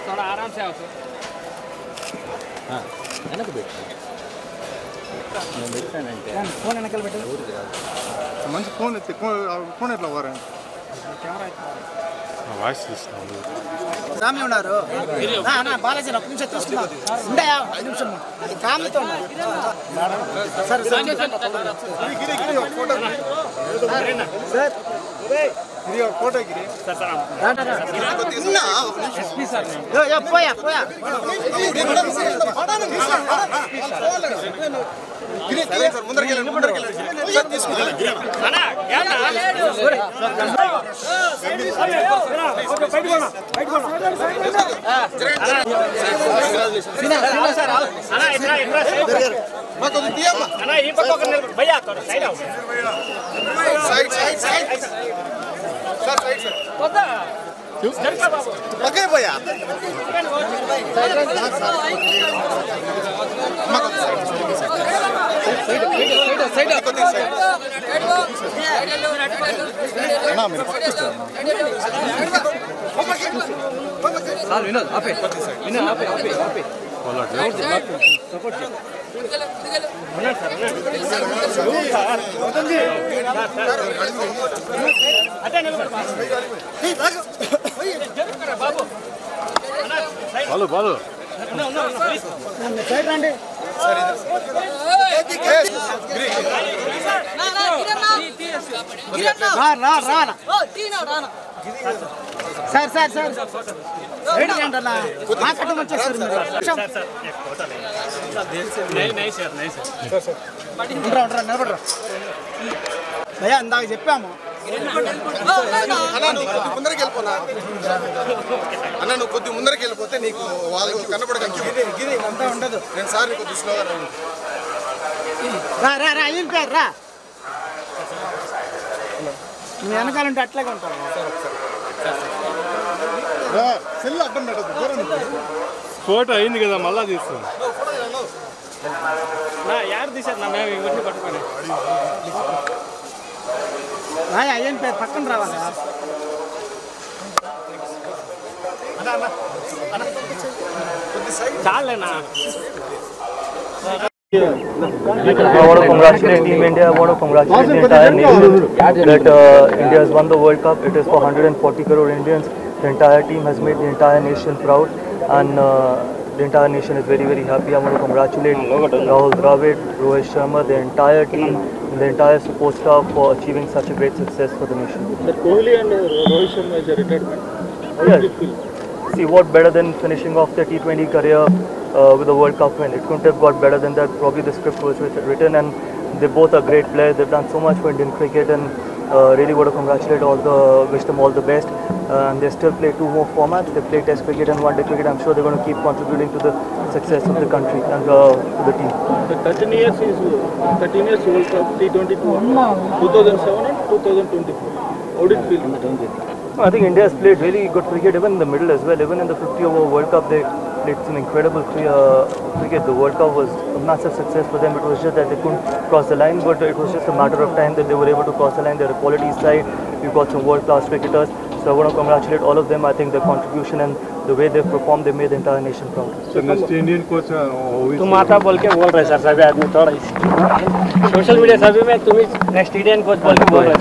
थोड़ा आराम से आओ फोन మంచి ఫోన్ ఎత్తి ఫోన్ ఎట్లా పోరా వాయిస్ తీసుకోండి ఫ్యామిలీ ఉన్నారు బాలాజీ ఒక నిమిషం తీసుకున్నా ఉండయా 5 నిమిషం ఫ్యామిలీతో సార్ ఫోటో గిరి పోయా పోయా भैया ఓకే భయ్యా विनोद आपे బాలు బాలు సైడ్ రండి సార్ సార్ సార్ ఏంటన్నా మాట్లాడడం వచ్చేస్తారు నిలబడరా భయ్యా ఇందాక చెప్పాము ముందరికి వెళ్ళిపోనా అన్న నువ్వు కొద్ది ముందరికి వెళ్ళిపోతే నీకు వాళ్ళు కనపడగలిగి అంతా ఉండదు నేను సార్ నీకు కొద్ది స్లోగా రా రా రా ఏం పేరు రా నీ వెనకాలంటే అట్లాగే ఉంటాను సెల్ అడ్డం పెట్టదు ఫోటో అయింది కదా మళ్ళా తీస్తాం यार दिसत ना మేము ఇవన్నీ పట్టుకొని రాయ్ ఏం పేరు పక్కన రావాలి చాలేనా I want to congratulate Team India. I want to congratulate the entire nation that India has won the World Cup. It is for 140 crore Indians. The entire team has made the entire nation proud, and the entire nation is very, very happy. I want to congratulate Rahul Dravid, Rohit Sharma, the entire team, and the entire support staff for achieving such a great success for the nation. Kohli and Rohit Sharma is a retirement. Yes. See, what better than finishing off their T20 career with a World Cup win? It couldn't have got better than that. Probably the script was written, and they both are great players. They've done so much for Indian cricket, and really want to congratulate wish them all the best. And they still play 2 more formats. They play Test cricket and 1-day cricket. I'm sure they're going to keep contributing to the success of the country and to the team. The 13 years World Cup T20 2007 and 2024. How did it feel? I think India has played really good cricket even in the middle as well. Even in the 50-over World Cup, they played some incredible cricket. The World Cup was a massive success for them. It was just that they couldn't cross the line, but it was just a matter of time that they were able to cross the line. They're a quality side. We've got some world-class cricketers. So I want to congratulate all of them. I think their contribution and the way they've performed, they made the entire nation proud. So next Indian coach तुम आता बोल के बोल रहे sir सभी आदमी थोड़ा social media सभी में तुम नेक्स्ट इंडियन कोच बोल के बोल रहे